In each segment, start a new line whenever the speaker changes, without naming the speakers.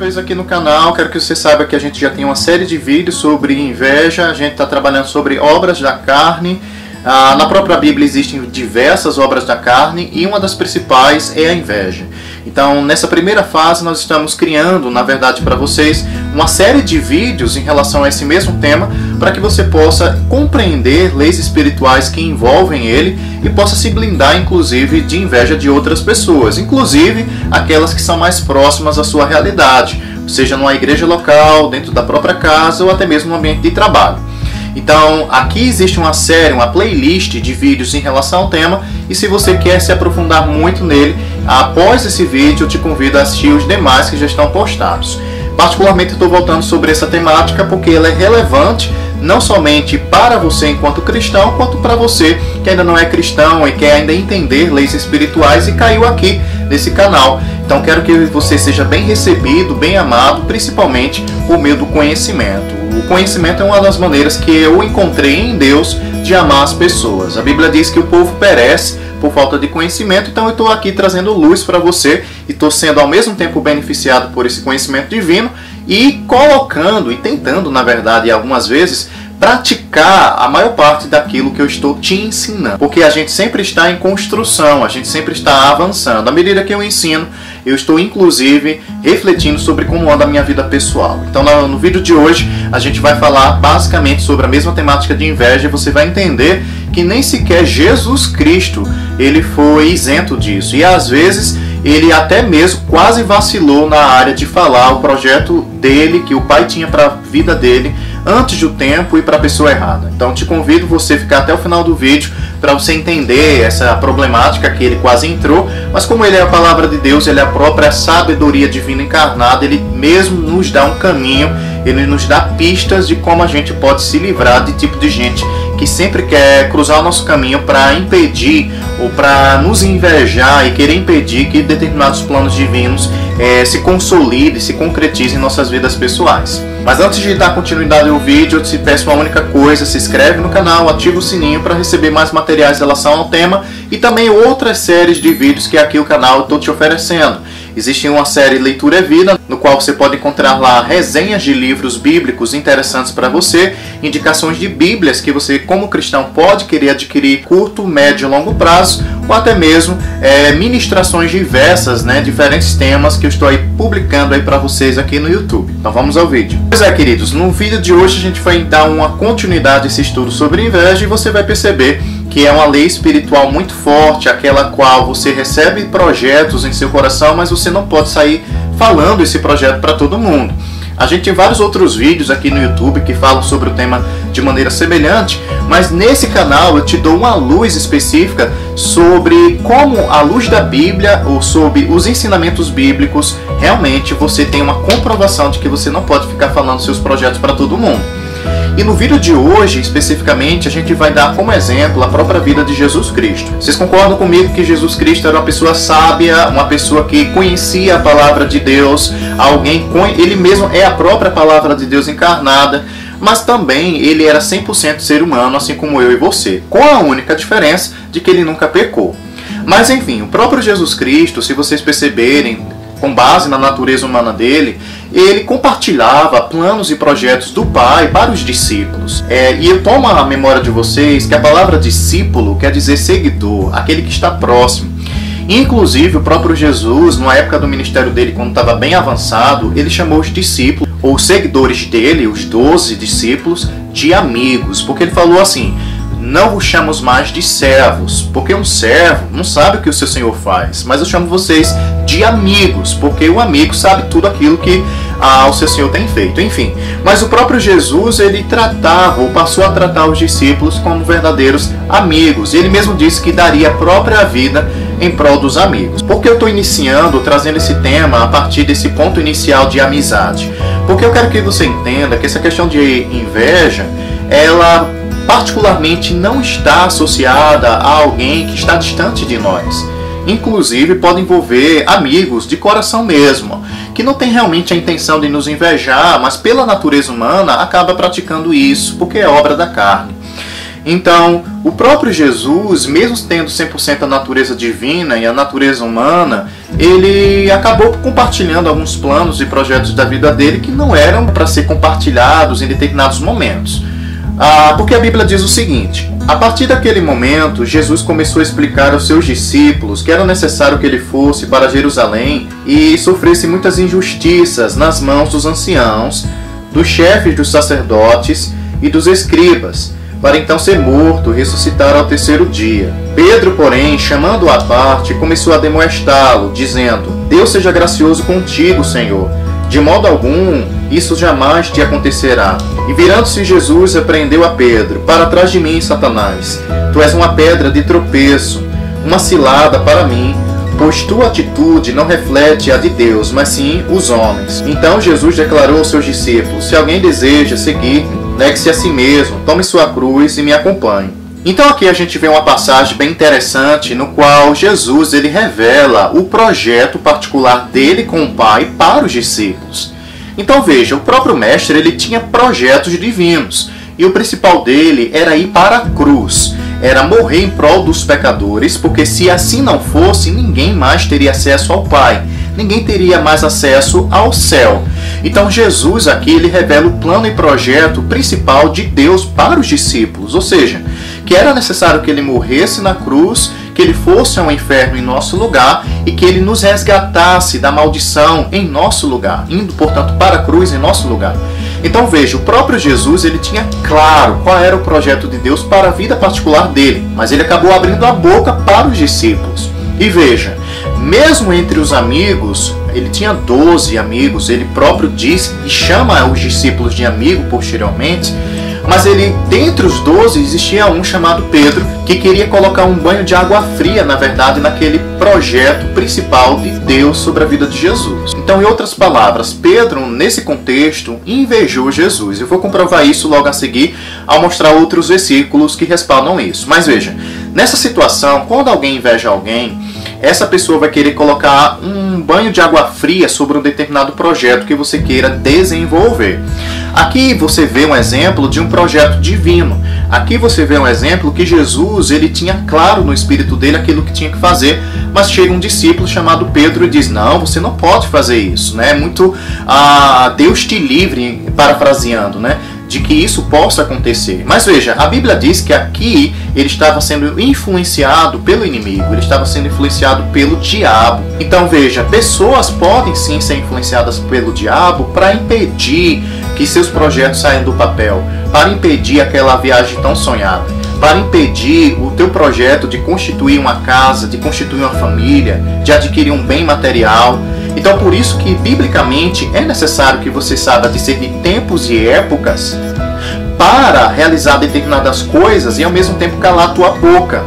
vez aqui no canal, quero que você saiba que a gente já tem uma série de vídeos sobre inveja, a gente está trabalhando sobre obras da carne. Na própria Bíblia existem diversas obras da carne e uma das principais é a inveja. Então, nessa primeira fase, nós estamos criando, na verdade, para vocês, uma série de vídeos em relação a esse mesmo tema, para que você possa compreender leis espirituais que envolvem ele e possa se blindar, inclusive, de inveja de outras pessoas, inclusive aquelas que são mais próximas à sua realidade, seja numa igreja local, dentro da própria casa ou até mesmo no ambiente de trabalho. Então, aqui existe uma série, uma playlist de vídeos em relação ao tema, e se você quer se aprofundar muito nele, após esse vídeo eu te convido a assistir os demais que já estão postados. Particularmente eu estou voltando sobre essa temática porque ela é relevante não somente para você enquanto cristão, quanto para você que ainda não é cristão e quer ainda entender leis espirituais e caiu aqui nesse canal. Então quero que você seja bem recebido, bem amado, principalmente por meio do conhecimento. O conhecimento é uma das maneiras que eu encontrei em Deus de amar as pessoas. A Bíblia diz que o povo perece por falta de conhecimento, então eu estou aqui trazendo luz para você e estou sendo ao mesmo tempo beneficiado por esse conhecimento divino e colocando e tentando, na verdade, algumas vezes, praticar a maior parte daquilo que eu estou te ensinando. Porque a gente sempre está em construção, a gente sempre está avançando. À medida que eu ensino, eu estou inclusive refletindo sobre como anda a minha vida pessoal. Então no vídeo de hoje a gente vai falar basicamente sobre a mesma temática de inveja e você vai entender que nem sequer Jesus Cristo ele foi isento disso. E às vezes ele até mesmo quase vacilou na área de falar o projeto dele, que o Pai tinha para a vida dele, antes do tempo e para a pessoa errada. Então te convido você a ficar até o final do vídeo para você entender essa problemática que ele quase entrou, mas como ele é a palavra de Deus, ele é a própria sabedoria divina encarnada, ele mesmo nos dá um caminho, ele nos dá pistas de como a gente pode se livrar de tipo de gente que sempre quer cruzar o nosso caminho para impedir ou para nos invejar e querer impedir que determinados planos divinos se consolidem, se concretizem em nossas vidas pessoais. Mas antes de dar continuidade ao vídeo, eu te peço uma única coisa: se inscreve no canal, ativa o sininho para receber mais materiais em relação ao tema e também outras séries de vídeos que aqui o canal estou te oferecendo. Existe uma série Leitura é Vida, no qual você pode encontrar lá resenhas de livros bíblicos interessantes para você, indicações de bíblias que você como cristão pode querer adquirir curto, médio e longo prazo, ou até mesmo ministrações diversas, diferentes temas que eu estou aí publicando aí para vocês aqui no YouTube. Então vamos ao vídeo. Pois é, queridos, no vídeo de hoje a gente vai dar uma continuidade a esse estudo sobre inveja e você vai perceber que é uma lei espiritual muito forte, aquela qual você recebe projetos em seu coração, mas você não pode sair falando esse projeto para todo mundo. A gente tem vários outros vídeos aqui no YouTube que falam sobre o tema de maneira semelhante, mas nesse canal eu te dou uma luz específica sobre como a luz da Bíblia ou sobre os ensinamentos bíblicos realmente você tem uma comprovação de que você não pode ficar falando seus projetos para todo mundo. E no vídeo de hoje, especificamente, a gente vai dar como exemplo a própria vida de Jesus Cristo. Vocês concordam comigo que Jesus Cristo era uma pessoa sábia, uma pessoa que conhecia a palavra de Deus, ele mesmo é a própria palavra de Deus encarnada, mas também ele era 100% ser humano, assim como eu e você, com a única diferença de que ele nunca pecou. Mas enfim, o próprio Jesus Cristo, se vocês perceberem, com base na natureza humana dele, ele compartilhava planos e projetos do Pai para os discípulos. E eu tomo a memória de vocês que a palavra discípulo quer dizer seguidor, aquele que está próximo. Inclusive, o próprio Jesus, na época do ministério dele, quando estava bem avançado, ele chamou os discípulos, ou os seguidores dele, os 12 discípulos, de amigos. Porque ele falou assim: não vos chamo mais de servos, porque um servo não sabe o que o seu senhor faz, mas eu chamo vocês de amigos, porque o amigo sabe tudo aquilo que o seu senhor tem feito. Enfim, mas o próprio Jesus, ele tratava, ou passou a tratar os discípulos como verdadeiros amigos. Ele mesmo disse que daria a própria vida em prol dos amigos. Por que eu estou trazendo esse tema a partir desse ponto inicial de amizade? Porque eu quero que você entenda que essa questão de inveja, ela particularmente não está associada a alguém que está distante de nós. Inclusive pode envolver amigos de coração mesmo, que não tem realmente a intenção de nos invejar, mas pela natureza humana acaba praticando isso, porque é obra da carne. Então, O próprio Jesus, mesmo tendo 100% a natureza divina e a natureza humana, ele acabou compartilhando alguns planos e projetos da vida dele que não eram para ser compartilhados em determinados momentos. Porque a Bíblia diz o seguinte: a partir daquele momento, Jesus começou a explicar aos seus discípulos que era necessário que ele fosse para Jerusalém e sofresse muitas injustiças nas mãos dos anciãos, dos chefes dos sacerdotes e dos escribas, para então ser morto e ressuscitar ao terceiro dia. Pedro, porém, chamando-o à parte, começou a demoestá-lo, dizendo: Deus seja gracioso contigo, Senhor. De modo algum, isso jamais te acontecerá. E virando-se Jesus, repreendeu a Pedro: Para trás de mim, Satanás. Tu és uma pedra de tropeço, uma cilada para mim, pois tua atitude não reflete a de Deus, mas sim os homens. Então Jesus declarou aos seus discípulos: Se alguém deseja seguir-me, negue-se a si mesmo, tome sua cruz e me acompanhe. Então aqui a gente vê uma passagem bem interessante no qual Jesus ele revela o projeto particular dele com o Pai para os discípulos. Então veja, o próprio mestre ele tinha projetos divinos e o principal dele era ir para a cruz, era morrer em prol dos pecadores, porque se assim não fosse, ninguém mais teria acesso ao Pai, ninguém teria mais acesso ao céu. Então Jesus aqui ele revela o plano e projeto principal de Deus para os discípulos, ou seja, que era necessário que ele morresse na cruz, que ele fosse ao inferno em nosso lugar e que ele nos resgatasse da maldição em nosso lugar, indo, portanto, para a cruz em nosso lugar. Então veja, o próprio Jesus ele tinha claro qual era o projeto de Deus para a vida particular dele, mas ele acabou abrindo a boca para os discípulos. E veja, mesmo entre os amigos, ele tinha 12 amigos, ele próprio disse e chama os discípulos de amigo posteriormente, mas ele, dentre os 12, existia um chamado Pedro, que queria colocar um banho de água fria, na verdade, naquele projeto principal de Deus sobre a vida de Jesus. Então, em outras palavras, Pedro, nesse contexto, invejou Jesus. Eu vou comprovar isso logo a seguir, ao mostrar outros versículos que respaldam isso. Mas veja, nessa situação, quando alguém inveja alguém, essa pessoa vai querer colocar um banho de água fria sobre um determinado projeto que você queira desenvolver. Aqui você vê um exemplo de um projeto divino. Aqui você vê um exemplo que Jesus ele tinha claro no espírito dele aquilo que tinha que fazer, mas chega um discípulo chamado Pedro e diz: não, você não pode fazer isso, né? Muito Deus te livre, parafraseando, né? De que isso possa acontecer. Mas veja, a Bíblia diz que aqui ele estava sendo influenciado pelo inimigo, ele estava sendo influenciado pelo diabo. Então veja, pessoas podem sim ser influenciadas pelo diabo para impedir que seus projetos saiam do papel, para impedir aquela viagem tão sonhada, para impedir o teu projeto de constituir uma casa, de constituir uma família, de adquirir um bem material. Então por isso que biblicamente é necessário que você saiba discernir tempos e épocas para realizar determinadas coisas e ao mesmo tempo calar a tua boca.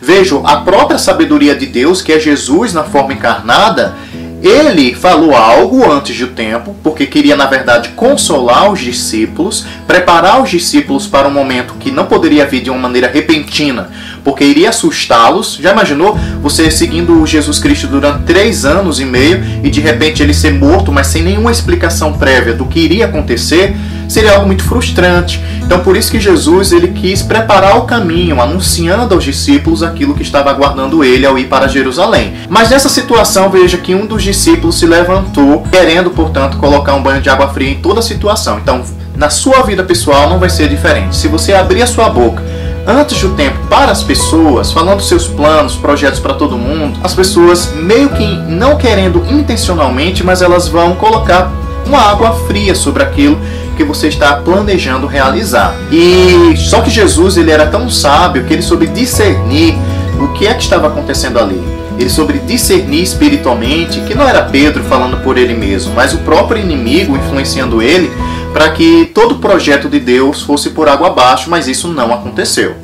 Vejam, a própria sabedoria de Deus, que é Jesus na forma encarnada, ele falou algo antes do tempo, porque queria, na verdade, consolar os discípulos, preparar os discípulos para um momento que não poderia vir de uma maneira repentina, porque iria assustá-los. Já imaginou você seguindo Jesus Cristo durante 3 anos e meio e de repente ele ser morto, mas sem nenhuma explicação prévia do que iria acontecer? Seria algo muito frustrante. Então por isso que Jesus ele quis preparar o caminho, anunciando aos discípulos aquilo que estava aguardando ele ao ir para Jerusalém. Mas nessa situação, veja que um dos discípulos se levantou, querendo, portanto, colocar um banho de água fria em toda a situação. Então, na sua vida pessoal não vai ser diferente. Se você abrir a sua boca antes do tempo para as pessoas, falando seus planos, projetos para todo mundo, as pessoas meio que não querendo intencionalmente, mas elas vão colocar uma água fria sobre aquilo que você está planejando realizar. E só que Jesus ele era tão sábio que ele soube discernir o que é que estava acontecendo ali. Ele soube discernir espiritualmente que não era Pedro falando por ele mesmo, mas o próprio inimigo influenciando ele para que todo o projeto de Deus fosse por água abaixo, mas isso não aconteceu.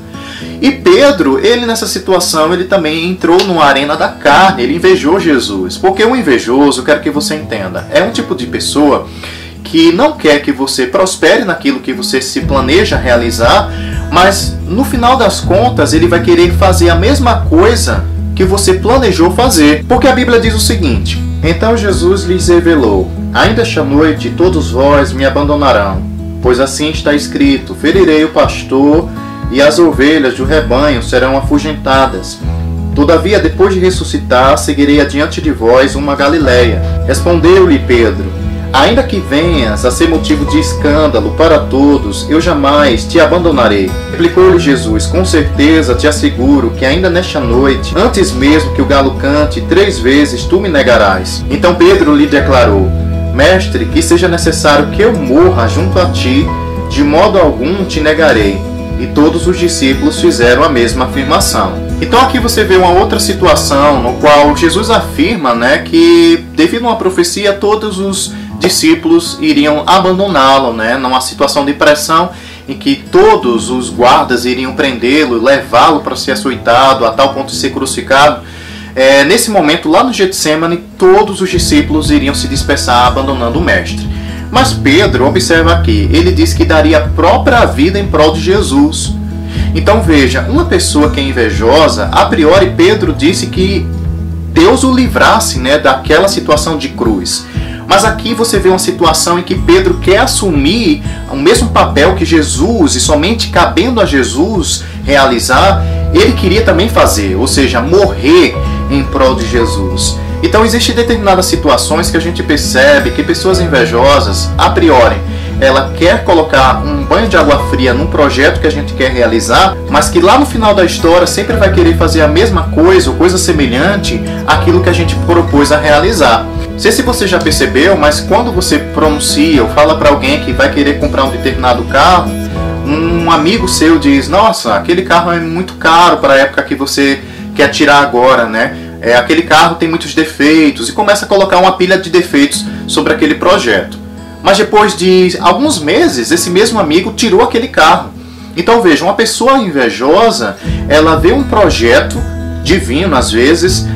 E Pedro, ele nessa situação, ele também entrou numa arena da carne, ele invejou Jesus. Porque o invejoso, eu quero que você entenda, é um tipo de pessoa que não quer que você prospere naquilo que você se planeja realizar, mas no final das contas ele vai querer fazer a mesma coisa que você planejou fazer. Porque a Bíblia diz o seguinte: então Jesus lhes revelou: ainda esta noite todos vós me abandonarão, pois assim está escrito: ferirei o pastor e as ovelhas do rebanho serão afugentadas. Todavia, depois de ressuscitar, seguirei adiante de vós uma Galileia. Respondeu-lhe Pedro: ainda que venhas a ser motivo de escândalo para todos, eu jamais te abandonarei. Replicou-lhe Jesus: com certeza te asseguro que ainda nesta noite, antes mesmo que o galo cante 3 vezes, tu me negarás. Então Pedro lhe declarou: Mestre, que seja necessário que eu morra junto a ti, de modo algum te negarei. E todos os discípulos fizeram a mesma afirmação. Então aqui você vê uma outra situação no qual Jesus afirma, que devido a uma profecia todos os discípulos iriam abandoná-lo, numa situação de pressão em que todos os guardas iriam prendê-lo, levá-lo para ser açoitado, a tal ponto de ser crucificado. Nesse momento, lá no Getsêmani, todos os discípulos iriam se dispersar, abandonando o Mestre. Mas Pedro, observa aqui, ele diz que daria a própria vida em prol de Jesus. Então veja, uma pessoa que é invejosa, a priori Pedro disse que Deus o livrasse daquela situação de cruz. Mas aqui você vê uma situação em que Pedro quer assumir o mesmo papel que Jesus, e somente cabendo a Jesus realizar, ele queria também fazer, ou seja, morrer em prol de Jesus. Então existem determinadas situações que a gente percebe que pessoas invejosas, a priori, ela quer colocar um banho de água fria num projeto que a gente quer realizar, mas que lá no final da história sempre vai querer fazer a mesma coisa ou coisa semelhante àquilo que a gente propôs a realizar. Não sei se você já percebeu, mas quando você pronuncia ou fala para alguém que vai querer comprar um determinado carro, um amigo seu diz: nossa, aquele carro é muito caro para a época que você quer tirar agora, aquele carro tem muitos defeitos, e começa a colocar uma pilha de defeitos sobre aquele projeto. Mas depois de alguns meses, esse mesmo amigo tirou aquele carro. Então veja, uma pessoa invejosa, ela vê um projeto divino, às vezes,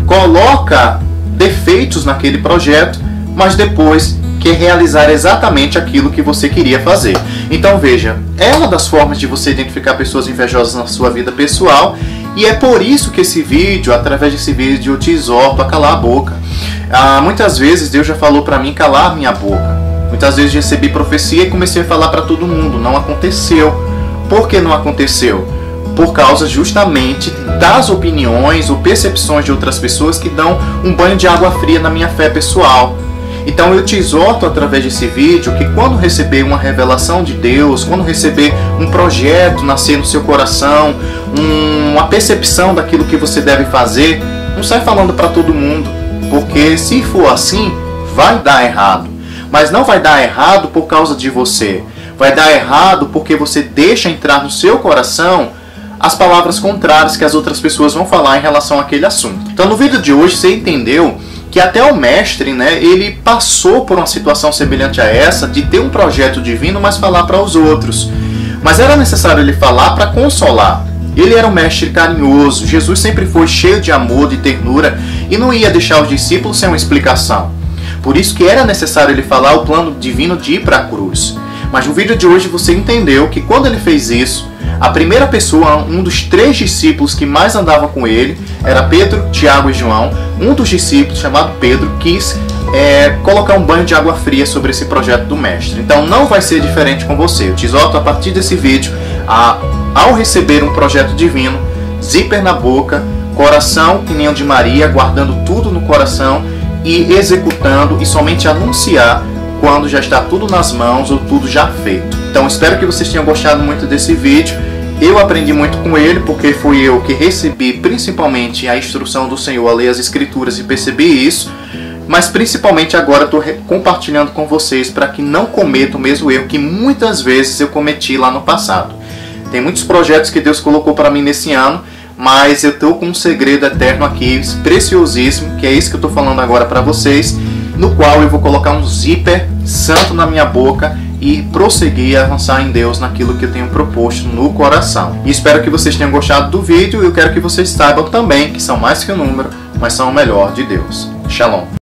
coloca defeitos naquele projeto, mas depois quer realizar exatamente aquilo que você queria fazer. Então veja, é uma das formas de você identificar pessoas invejosas na sua vida pessoal, e é por isso que através desse vídeo, eu te exorto a calar a boca. Muitas vezes Deus já falou para mim calar minha boca. Muitas vezes recebi profecia e comecei a falar para todo mundo. Não aconteceu. Por que não aconteceu? Por causa justamente das opiniões ou percepções de outras pessoas que dão um banho de água fria na minha fé pessoal. Então eu te exorto através desse vídeo que quando receber uma revelação de Deus, quando receber um projeto nascer no seu coração, uma percepção daquilo que você deve fazer, não sai falando para todo mundo, porque se for assim, vai dar errado. Mas não vai dar errado por causa de você, vai dar errado porque você deixa entrar no seu coração as palavras contrárias que as outras pessoas vão falar em relação àquele assunto. Então no vídeo de hoje você entendeu que até o Mestre, ele passou por uma situação semelhante a essa, de ter um projeto divino, mas falar para os outros. Mas era necessário ele falar para consolar. Ele era um Mestre carinhoso, Jesus sempre foi cheio de amor, de ternura, e não ia deixar os discípulos sem uma explicação. Por isso que era necessário ele falar o plano divino de ir para a cruz. Mas no vídeo de hoje você entendeu que quando ele fez isso, a primeira pessoa, um dos 3 discípulos que mais andava com ele, era Pedro, Tiago e João. Um dos discípulos, chamado Pedro, quis colocar um banho de água fria sobre esse projeto do Mestre. Então não vai ser diferente com você. Eu te exorto a partir desse vídeo, ao receber um projeto divino, zíper na boca, coração que nem o de Maria, guardando tudo no coração e executando, e somente anunciar quando já está tudo nas mãos ou tudo já feito. Então espero que vocês tenham gostado muito desse vídeo. Eu aprendi muito com ele, porque fui eu que recebi principalmente a instrução do Senhor a ler as Escrituras e percebi isso. Mas principalmente agora estou compartilhando com vocês para que não cometam o mesmo erro que muitas vezes eu cometi lá no passado. Tem muitos projetos que Deus colocou para mim nesse ano, mas eu estou com um segredo eterno aqui, preciosíssimo, que é isso que eu estou falando agora para vocês, no qual eu vou colocar um zíper santo na minha boca e prosseguir a avançar em Deus naquilo que eu tenho proposto no coração. E espero que vocês tenham gostado do vídeo, e eu quero que vocês saibam também que são mais que um número, mas são o melhor de Deus. Shalom.